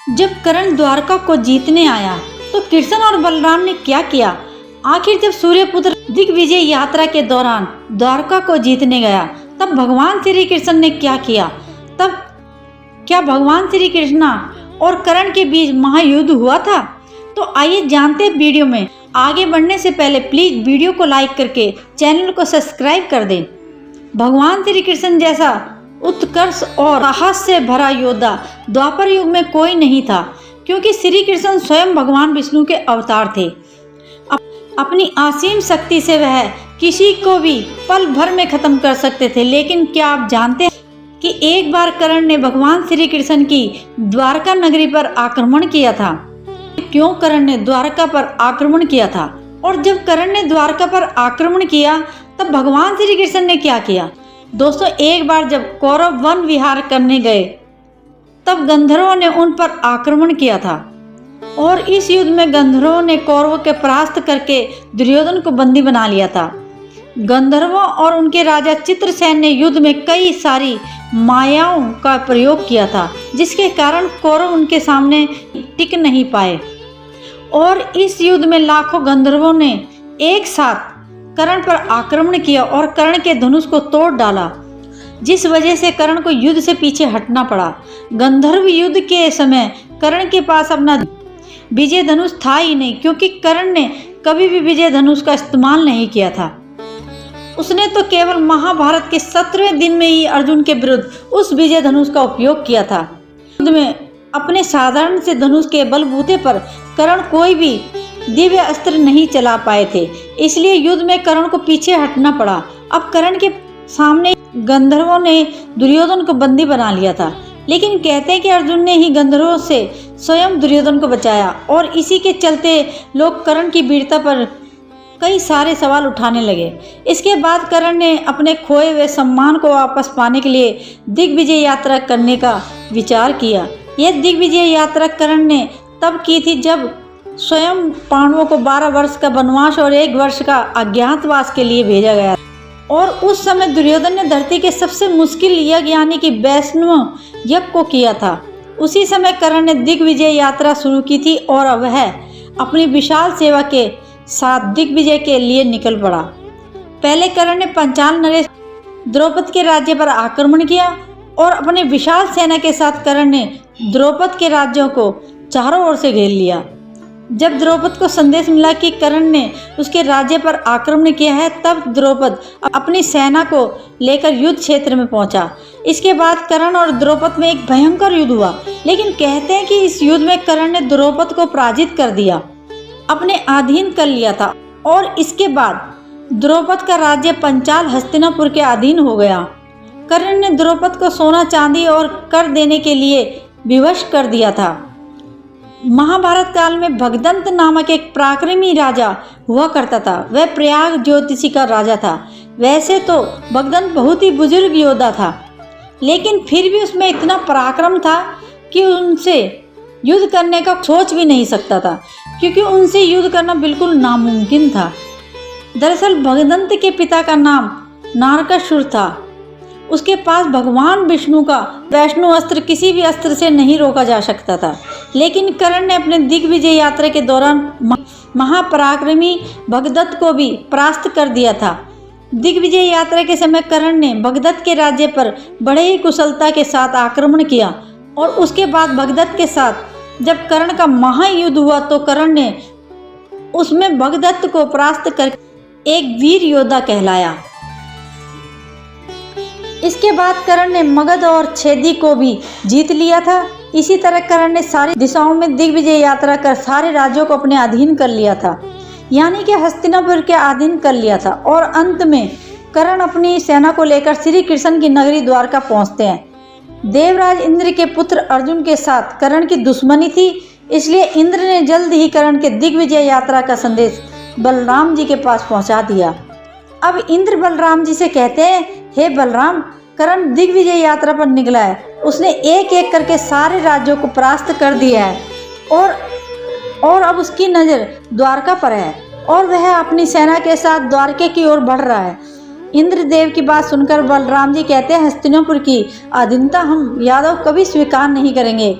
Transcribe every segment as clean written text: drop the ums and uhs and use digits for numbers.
जब कर्ण द्वारका को जीतने आया तो कृष्ण और बलराम ने क्या किया? आखिर जब सूर्यपुत्र दिग्विजय यात्रा के दौरान द्वारका को जीतने गया तब भगवान श्री कृष्ण ने क्या किया? तब क्या भगवान श्री कृष्ण और कर्ण के बीच महायुद्ध हुआ था? तो आइए जानते हैं वीडियो में। आगे बढ़ने से पहले प्लीज वीडियो को लाइक करके चैनल को सब्सक्राइब कर दें। भगवान श्री कृष्ण जैसा उत्कर्ष और साहस से भरा योद्धा द्वापर युग में कोई नहीं था, क्योंकि श्री कृष्ण स्वयं भगवान विष्णु के अवतार थे। अपनी असीम शक्ति से वह किसी को भी पल भर में खत्म कर सकते थे। लेकिन क्या आप जानते हैं कि एक बार कर्ण ने भगवान श्री कृष्ण की द्वारका नगरी पर आक्रमण किया था? क्यों कर्ण ने द्वारका पर आक्रमण किया था? और जब कर्ण ने द्वारका पर आक्रमण किया तब भगवान श्री कृष्ण ने क्या किया? दोस्तों, एक बार जब कौरव वन विहार करने गए तब गंधर्वों ने उन पर आक्रमण किया था और इस युद्ध में गंधर्वों ने कौरवों के परास्त करके दुर्योधन को बंदी बना लिया था। गंधर्वों और उनके राजा चित्रसेन ने युद्ध में कई सारी मायाओं का प्रयोग किया था, जिसके कारण कौरव उनके सामने टिक नहीं पाए और इस युद्ध में लाखों गंधर्वों ने एक साथ कर्ण पर आक्रमण किया और कर्ण के धनुष को तोड़ डाला, जिस वजह से कर्ण को युद्ध से पीछे हटना पड़ा। गंधर्व युद्ध के समय कर्ण के पास अपना विजय धनुष था ही नहीं, क्योंकि कर्ण ने कभी भी विजय धनुष का इस्तेमाल नहीं किया था। उसने तो केवल महाभारत के 17वें दिन में ही अर्जुन के विरुद्ध उस विजय धनुष का उपयोग किया था। युद्ध में अपने साधारण से धनुष के बलबूते पर कर्ण कोई भी दिव्य अस्त्र नहीं चला पाए थे, इसलिए युद्ध में कर्ण को पीछे हटना पड़ा। अब कर्ण के सामने गंधर्वों ने दुर्योधन को बंदी बना लिया था, लेकिन कहते हैं कि अर्जुन ने ही गंधर्वों से स्वयं दुर्योधन को बचाया और इसी के चलते लोग कर्ण की वीरता पर कई सारे सवाल उठाने लगे। इसके बाद कर्ण ने अपने खोए हुए सम्मान को वापस पाने के लिए दिग्विजय यात्रा करने का विचार किया। यह दिग्विजय यात्रा कर्ण ने तब की थी जब स्वयं पांडवों को 12 वर्ष का वनवास और 1 वर्ष का अज्ञातवास के लिए भेजा गया और उस समय दुर्योधन ने धरती के सबसे मुश्किल यज्ञ यानी कि वैष्णव यज्ञ को किया था। उसी समय कर्ण ने दिग्विजय यात्रा शुरू की थी और वह अपनी विशाल सेवा के साथ दिग्विजय के लिए निकल पड़ा। पहले कर्ण ने पंचाल नरेश द्रौपद के राज्य पर आक्रमण किया और अपने विशाल सेना के साथ कर्ण ने द्रौपद के राज्यों को चारों ओर से घेर लिया। जब द्रौपद को संदेश मिला कि कर्ण ने उसके राज्य पर आक्रमण किया है, तब द्रौपद अपनी सेना को लेकर युद्ध क्षेत्र में पहुंचा। इसके बाद कर्ण और द्रौपद में एक भयंकर युद्ध हुआ, लेकिन कहते हैं कि इस युद्ध में कर्ण ने द्रौपद को पराजित कर दिया, अपने अधीन कर लिया था और इसके बाद द्रौपद का राज्य पंचाल हस्तिनापुर के अधीन हो गया। कर्ण ने द्रौपद को सोना चांदी और कर देने के लिए विवश कर दिया था। महाभारत काल में भगदंत नामक एक पराक्रमी राजा हुआ करता था। वह प्रयाग ज्योतिषी का राजा था। वैसे तो भगदंत बहुत ही बुजुर्ग योद्धा था, लेकिन फिर भी उसमें इतना पराक्रम था कि उनसे युद्ध करने का सोच भी नहीं सकता था, क्योंकि उनसे युद्ध करना बिल्कुल नामुमकिन था। दरअसल भगदंत के पिता का नाम नारकासुर था। उसके पास भगवान विष्णु का वैष्णव अस्त्र किसी भी अस्त्र से नहीं रोका जा सकता था, लेकिन कर्ण ने अपने दिग्विजय यात्रा के दौरान महापराक्रमी भगदत्त को भी परास्त कर दिया था। दिग्विजय यात्रा के समय कर्ण ने भगदत्त के राज्य पर बड़े ही कुशलता के साथ आक्रमण किया और उसके बाद भगदत्त के साथ जब कर्ण का महायुद्ध हुआ तो कर्ण ने उसमें भगदत्त को परास्त कर एक वीर योद्धा कहलाया। इसके बाद कर्ण ने मगध और छेदी को भी जीत लिया था। इसी तरह कर्ण ने सारी दिशाओं में दिग्विजय यात्रा कर सारे राज्यों को अपने अधीन कर लिया था, यानी कि हस्तिनापुर के अधीन कर लिया था। और अंत में कर्ण अपनी सेना को लेकर श्री कृष्ण की नगरी द्वारका पहुंचते हैं। देवराज इंद्र के पुत्र अर्जुन के साथ कर्ण की दुश्मनी थी, इसलिए इंद्र ने जल्द ही कर्ण के दिग्विजय यात्रा का संदेश बलराम जी के पास पहुंचा दिया। अब इंद्र बलराम जी से कहते हैं, हे बलराम, कर्ण दिग्विजय यात्रा पर निकला है। उसने एक एक करके सारे राज्यों को परास्त कर दिया है और अब उसकी नज़र द्वारका पर है और वह अपनी सेना के साथ द्वारके की ओर बढ़ रहा है। इंद्रदेव की बात सुनकर बलराम जी कहते हैं, हस्तिनापुर की अधीनता हम यादव कभी स्वीकार नहीं करेंगे।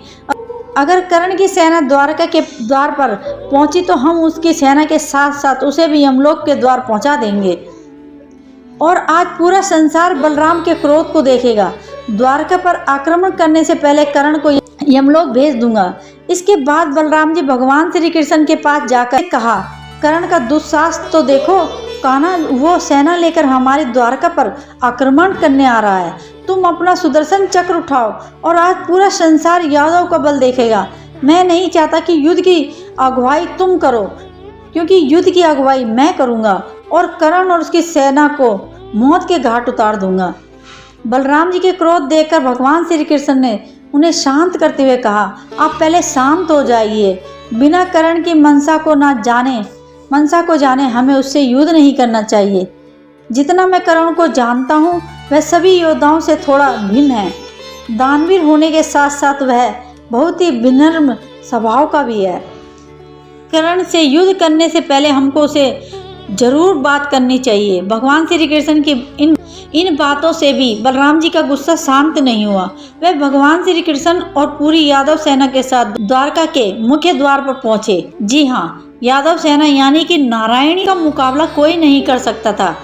अगर कर्ण की सेना द्वारका के द्वार पर पहुंची तो हम उसकी सेना के साथ साथ उसे भी यमलोक के द्वार पहुंचा देंगे और आज पूरा संसार बलराम के क्रोध को देखेगा। द्वारका पर आक्रमण करने से पहले कर्ण को यमलोक भेज दूंगा। इसके बाद बलराम जी भगवान श्री कृष्ण के पास जाकर कहा, कर्ण का दुस्साहस तो देखो कान्हा, वो सेना लेकर हमारी द्वारका पर आक्रमण करने आ रहा है। तुम अपना सुदर्शन चक्र उठाओ और आज पूरा संसार यादव का बल देखेगा। मैं नहीं चाहता कि युद्ध की अगुवाई तुम करो, क्योंकि युद्ध की अगुवाई मैं करूंगा और कर्ण और उसकी सेना को मौत के घाट उतार दूंगा। बलराम जी के क्रोध देखकर भगवान श्री कृष्ण ने उन्हें शांत करते हुए कहा, आप पहले शांत हो जाइए। बिना कर्ण की मनसा को जाने हमें उससे युद्ध नहीं करना चाहिए। जितना मैं कर्ण को जानता हूँ वह सभी योद्धाओं से थोड़ा भिन्न है। दानवीर होने के साथ साथ वह बहुत ही विनम्र स्वभाव का भी है। कर्ण से युद्ध करने से पहले हमको उसे जरूर बात करनी चाहिए। भगवान श्री कृष्ण की इन बातों से भी बलराम जी का गुस्सा शांत नहीं हुआ। वे भगवान श्री कृष्ण और पूरी यादव सेना के साथ द्वारका के मुख्य द्वार पर पहुंचे। जी हाँ, यादव सेना यानी कि नारायणी का मुकाबला कोई नहीं कर सकता था।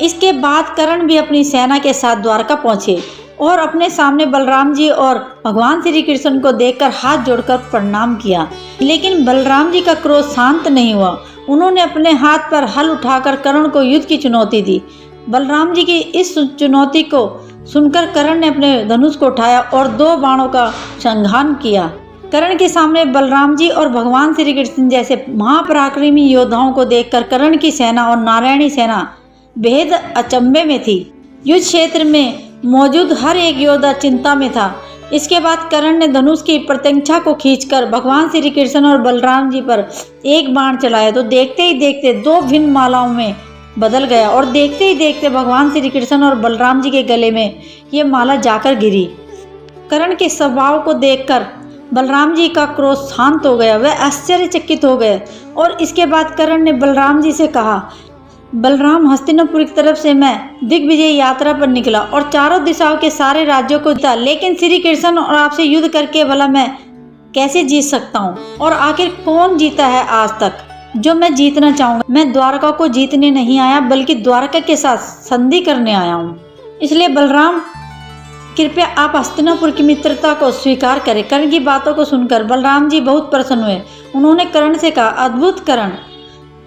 इसके बाद कर्ण भी अपनी सेना के साथ द्वारका पहुंचे और अपने सामने बलराम जी और भगवान श्री कृष्ण को देखकर हाथ जोड़कर प्रणाम किया। लेकिन बलराम जी का क्रोध शांत नहीं हुआ। उन्होंने अपने हाथ पर हल उठाकर कर्ण को युद्ध की चुनौती दी। बलराम जी की इस चुनौती को सुनकर कर्ण ने अपने धनुष को उठाया और 2 बाणों का संघान किया। कर्ण के सामने बलराम जी और भगवान श्री कृष्ण जैसे महापराक्रमी योद्धाओं को देखकर कर्ण की सेना और नारायणी सेना बेहद अचंभे में थी। युद्ध क्षेत्र में मौजूद हर एक योद्धा चिंता में था। इसके बाद कर्ण ने धनुष की प्रत्यंचा को खींचकर भगवान श्री कृष्ण और बलराम जी पर एक बाण चलाया तो देखते ही देखते 2 भिन्न मालाओं में बदल गया और देखते ही देखते भगवान श्री कृष्ण और बलराम जी के गले में ये माला जाकर गिरी। कर्ण के स्वभाव को देखकर बलराम जी का क्रोध शांत हो गया। वह आश्चर्यचकित हो गए और इसके बाद कर्ण ने बलराम जी से कहा, बलराम, हस्तिनापुर की तरफ से मैं दिग्विजय यात्रा पर निकला और चारों दिशाओं के सारे राज्यों को जीता, लेकिन श्री कृष्ण और आपसे युद्ध करके भला मैं कैसे जीत सकता हूँ? और आखिर कौन जीता है आज तक जो मैं जीतना चाहूँगा? मैं द्वारका को जीतने नहीं आया बल्कि द्वारका के साथ संधि करने आया हूँ। इसलिए बलराम, कृपया आप हस्तिनापुर की मित्रता को स्वीकार करें। कर्ण की बातों को सुनकर बलराम जी बहुत प्रसन्न हुए। उन्होंने कर्ण से कहा, अद्भुत कर्ण,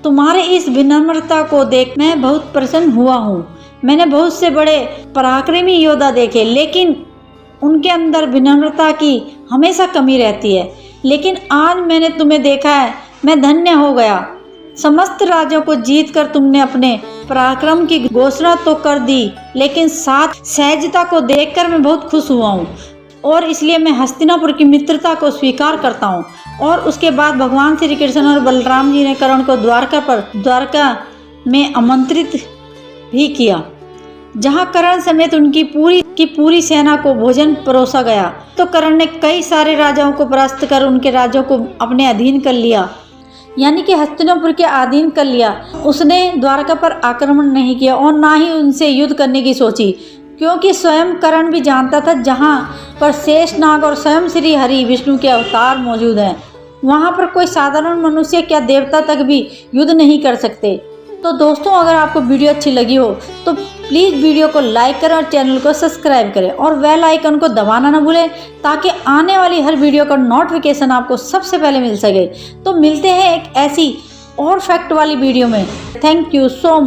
तुम्हारे इस विनम्रता को देख मैं बहुत प्रसन्न हुआ हूँ। मैंने बहुत से बड़े पराक्रमी योद्धा देखे, लेकिन उनके अंदर विनम्रता की हमेशा कमी रहती है। लेकिन आज मैंने तुम्हें देखा है, मैं धन्य हो गया। समस्त राज्यों को जीतकर तुमने अपने पराक्रम की घोषणा तो कर दी, लेकिन साथ सहजता को देखकर मैं बहुत खुश हुआ हूँ और इसलिए मैं हस्तिनापुर की मित्रता को स्वीकार करता हूँ। और उसके बाद भगवान श्री कृष्ण और बलराम जी ने कर्ण को द्वारका में आमंत्रित भी किया, जहाँ कर्ण समेत उनकी पूरी सेना को भोजन परोसा गया। तो कर्ण ने कई सारे राजाओं को परास्त कर उनके राज्यों को अपने अधीन कर लिया, यानी कि हस्तिनापुर के अधीन कर लिया। उसने द्वारका पर आक्रमण नहीं किया और ना ही उनसे युद्ध करने की सोची, क्योंकि स्वयं कर्ण भी जानता था जहाँ पर शेषनाग और स्वयं श्री हरि विष्णु के अवतार मौजूद हैं, वहाँ पर कोई साधारण मनुष्य क्या देवता तक भी युद्ध नहीं कर सकते। तो दोस्तों, अगर आपको वीडियो अच्छी लगी हो तो प्लीज़ वीडियो को लाइक करें और चैनल को सब्सक्राइब करें और बेल आइकन को दबाना ना भूलें, ताकि आने वाली हर वीडियो का नोटिफिकेशन आपको सबसे पहले मिल सके। तो मिलते हैं एक ऐसी और फैक्ट वाली वीडियो में। Thank you so much.